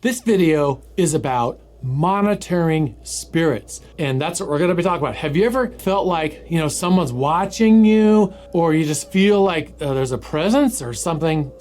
This video is about monitoring spirits, and that's what we're going to be talking about. Have you ever felt like, someone's watching you, or you just feel like there's a presence or something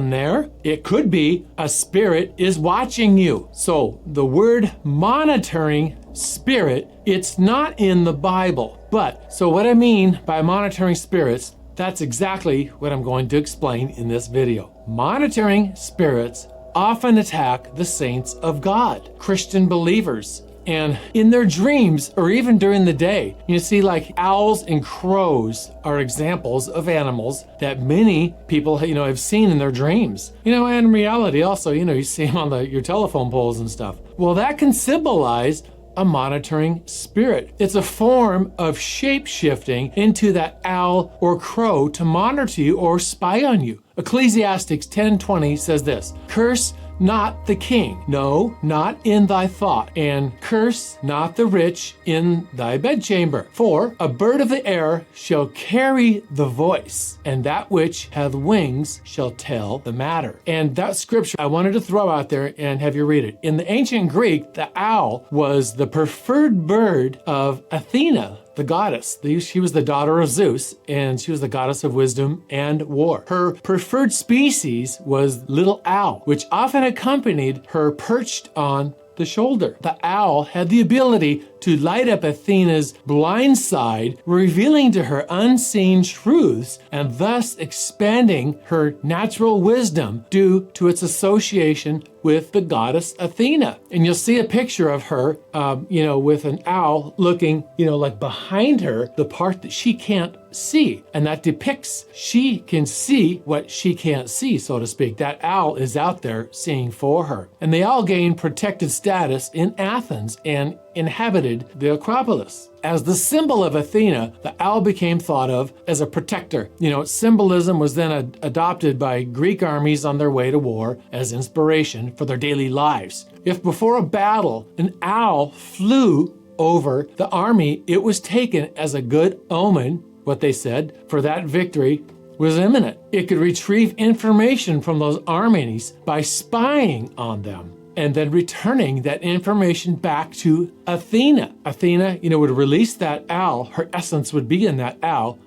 there? It could be a spirit is watching you. So the word monitoring spirit, it's not in the Bible. But so what I mean by monitoring spirits, that's exactly what I'm going to explain in this video. Monitoring spirits often attack the saints of God, Christian believers, and in their dreams or even during the day. You see, like owls and crows are examples of animals that many people have seen in their dreams. And in reality also, you see them on your telephone poles and stuff. Well, that can symbolize a monitoring spirit. It's a form of shape-shifting into that owl or crow to monitor you or spy on you. Ecclesiastes 10:20 says this: curse not the king, no, not in thy thought, and curse not the rich in thy bedchamber. For a bird of the air shall carry the voice, and that which hath wings shall tell the matter. And that scripture I wanted to throw out there and have you read it. In the ancient Greek, the owl was the preferred bird of Athena, the goddess. She was the daughter of Zeus, and she was the goddess of wisdom and war. Her preferred species was little owl, which often accompanied her perched on the shoulder. The owl had the ability to light up Athena's blind side, revealing to her unseen truths and thus expanding her natural wisdom due to its association with the goddess Athena. And you'll see a picture of her, with an owl looking, like behind her, the part that she can't see. And that depicts she can see what she can't see, so to speak. That owl is out there seeing for her. And they all gained protected status in Athens and inhabited the Acropolis. As the symbol of Athena, the owl became thought of as a protector. Symbolism was then adopted by Greek armies on their way to war as inspiration for their daily lives. If before a battle, an owl flew over the army, it was taken as a good omen, what they said, for that victory was imminent. It could retrieve information from those armies by spying on them and then returning that information back to Athena. Athena, would release that owl. Her essence would be in that owl.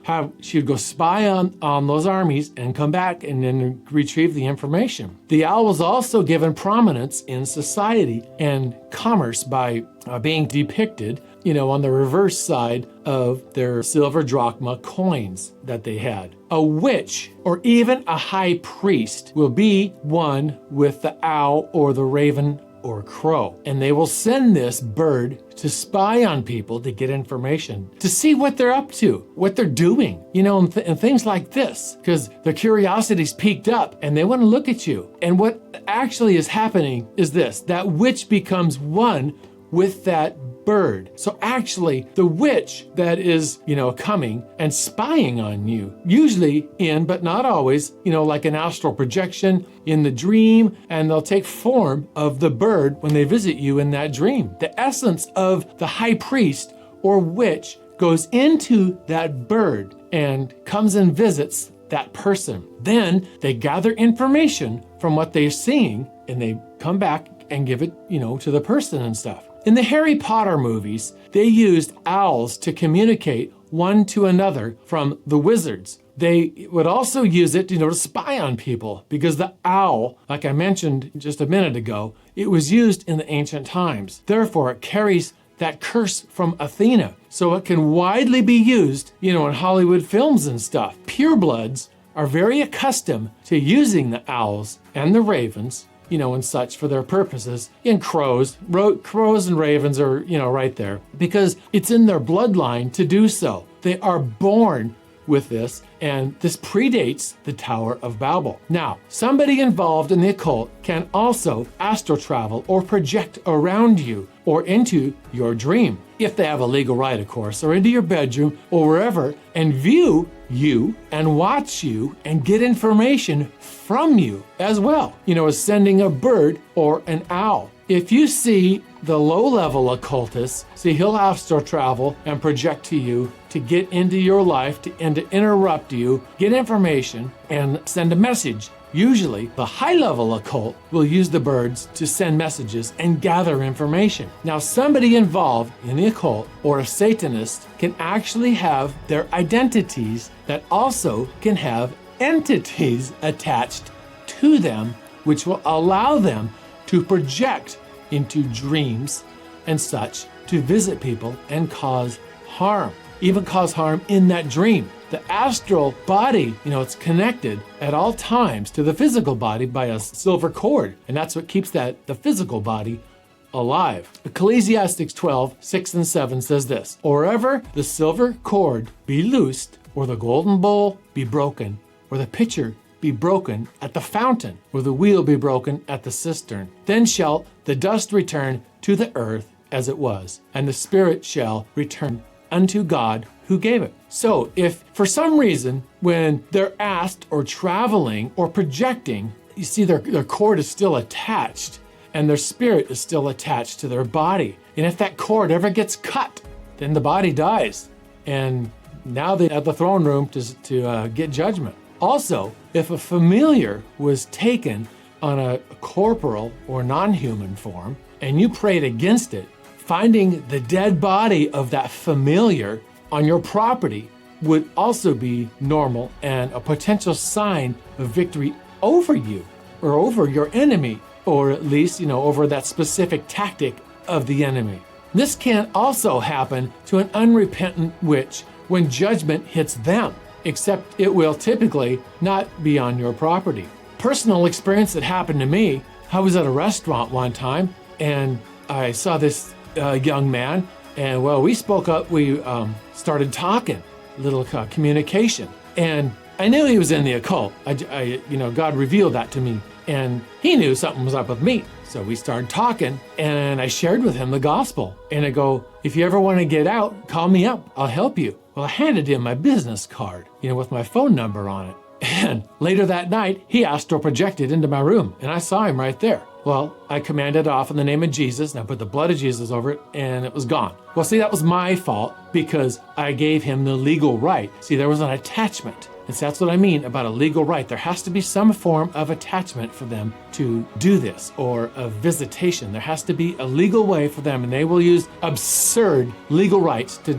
She would go spy on those armies and come back and then retrieve the information. The owl was also given prominence in society and commerce by being depicted, on the reverse side of their silver drachma coins that they had. A witch or even a high priest will be one with the owl or the raven or crow, and they will send this bird to spy on people to get information, to see what they're up to, what they're doing, and things like this, because their curiosity's piqued up and they want to look at you. And what actually is happening is this: that witch becomes one with that bird. So actually, the witch that is, coming and spying on you, usually but not always, like an astral projection in the dream, and they'll take form of the bird when they visit you in that dream. The essence of the high priest or witch goes into that bird and comes and visits that person. Then they gather information from what they're seeing, and they come back and give it, to the person and stuff. In the Harry Potter movies, they used owls to communicate one to another from the wizards. They would also use it, to spy on people, because the owl, like I mentioned just a minute ago, it was used in the ancient times. Therefore, it carries that curse from Athena, so it can widely be used, in Hollywood films and stuff. Purebloods are very accustomed to using the owls and the ravens, and such for their purposes. And crows and ravens are, right there, because it's in their bloodline to do so. They are born with this, and this predates the Tower of Babel. Now, somebody involved in the occult can also astral travel or project around you or into your dream, if they have a legal right, of course, or into your bedroom or wherever, and view you and watch you and get information from you as well, as sending a bird or an owl. If you see the low-level occultists, he'll astral travel and project to you to get into your life and to interrupt you, get information, and send a message Usually, the high-level occult will use the birds to send messages and gather information. Now, somebody involved in the occult or a Satanist can actually have their identities that also can have entities attached to them, which will allow them to project into dreams and such to visit people and cause harm, even cause harm in that dream. The astral body, it's connected at all times to the physical body by a silver cord, and that's what keeps the physical body alive. Ecclesiastes 12:6-7 says this, "Or ever the silver cord be loosed, or the golden bowl be broken, or the pitcher be broken at the fountain, or the wheel be broken at the cistern, then shall the dust return to the earth as it was, and the spirit shall return unto God who gave it." So if for some reason when they're asked or traveling or projecting, you see their cord is still attached and their spirit is still attached to their body. And if that cord ever gets cut, then the body dies. And now they have the throne room to get judgment. Also, if a familiar was taken on a corporal or non-human form and you prayed against it, finding the dead body of that familiar on your property would also be normal and a potential sign of victory over you or over your enemy, or at least, over that specific tactic of the enemy. This can also happen to an unrepentant witch when judgment hits them, except it will typically not be on your property. Personal experience that happened to me, I was at a restaurant one time and I saw this young man, and we spoke up, we started talking, little communication, and I knew he was in the occult. God revealed that to me, and he knew something was up with me. So we started talking, and I shared with him the gospel, and I go, "If you ever want to get out, call me up, I'll help you." Well, I handed him my business card, with my phone number on it. And later that night, he astral projected into my room, and I saw him right there. Well, I commanded off in the name of Jesus, and I put the blood of Jesus over it, and it was gone. Well, see, that was my fault because I gave him the legal right. See, there was an attachment. And so that's what I mean about a legal right. There has to be some form of attachment for them to do this, or a visitation. There has to be a legal way for them, and they will use absurd legal rights to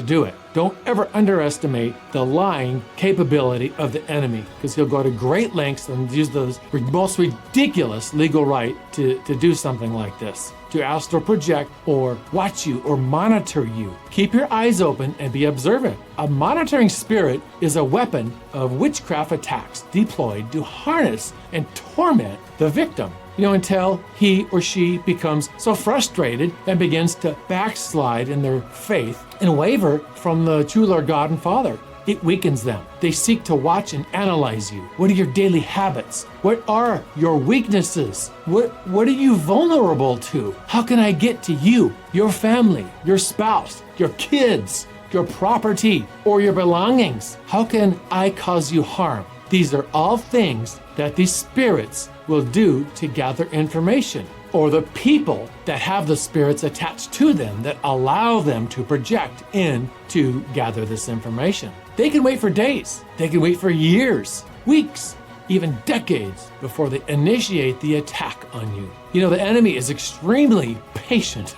do it. Don't ever underestimate the lying capability of the enemy, because he'll go to great lengths and use the most ridiculous legal right to do something like this, to astral project or watch you or monitor you. Keep your eyes open and be observant. A monitoring spirit is a weapon of witchcraft attacks deployed to harness and torment the victim, until he or she becomes so frustrated and begins to backslide in their faith and waver from the true Lord God and Father. It weakens them. They seek to watch and analyze you. What are your daily habits? What are your weaknesses? What are you vulnerable to? How can I get to you, your family, your spouse, your kids, your property, or your belongings? How can I cause you harm? These are all things that these spirits will do to gather information, or the people that have the spirits attached to them that allow them to project in to gather this information. They can wait for days, they can wait for years, weeks, even decades before they initiate the attack on you. The enemy is extremely patient,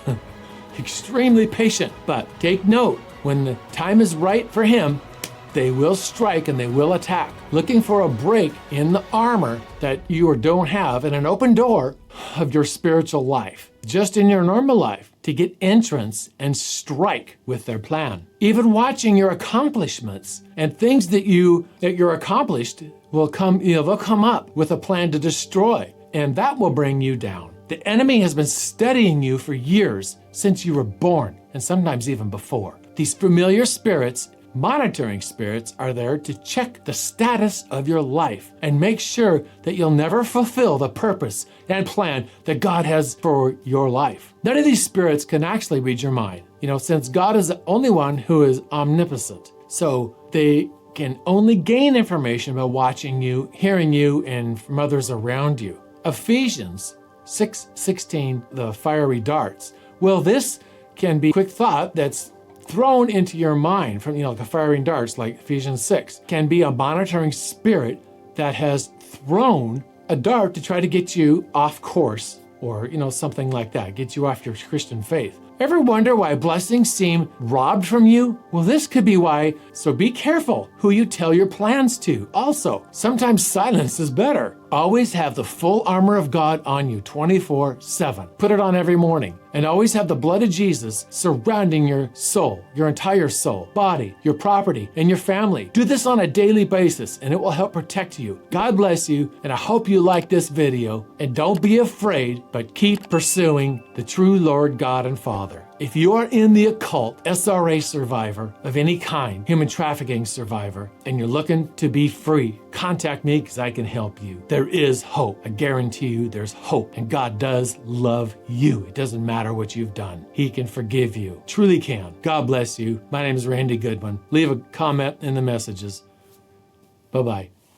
extremely patient, but take note, when the time is right for him, they will strike and they will attack, looking for a break in the armor that you or don't have, and an open door of your spiritual life, just in your normal life, to get entrance and strike with their plan. Even watching your accomplishments and things that you're accomplished will come, they'll come up with a plan to destroy, and that will bring you down. The enemy has been studying you for years, since you were born, and sometimes even before. These familiar spirits, monitoring spirits, are there to check the status of your life and make sure that you'll never fulfill the purpose and plan that God has for your life. None of these spirits can actually read your mind, since God is the only one who is omnipotent. So they can only gain information by watching you, hearing you, and from others around you. Ephesians 6:16, the fiery darts. Well, this can be quick thought that's thrown into your mind from, like a firing darts, like Ephesians 6, can be a monitoring spirit that has thrown a dart to try to get you off course, or, something like that, get you off your Christian faith. Ever wonder why blessings seem robbed from you? Well, this could be why, so be careful who you tell your plans to. Also, sometimes silence is better. Always have the full armor of God on you 24/7. Put it on every morning. And always have the blood of Jesus surrounding your soul, your entire soul, body, your property, and your family. Do this on a daily basis, and it will help protect you. God bless you, and I hope you like this video. And don't be afraid, but keep pursuing the true Lord God and Father. If you are in the occult, SRA survivor of any kind, human trafficking survivor, and you're looking to be free, contact me because I can help you. There is hope. I guarantee you there's hope. And God does love you. It doesn't matter what you've done. He can forgive you. Truly can. God bless you. My name is Randy Goodwin. Leave a comment in the messages. Bye-bye.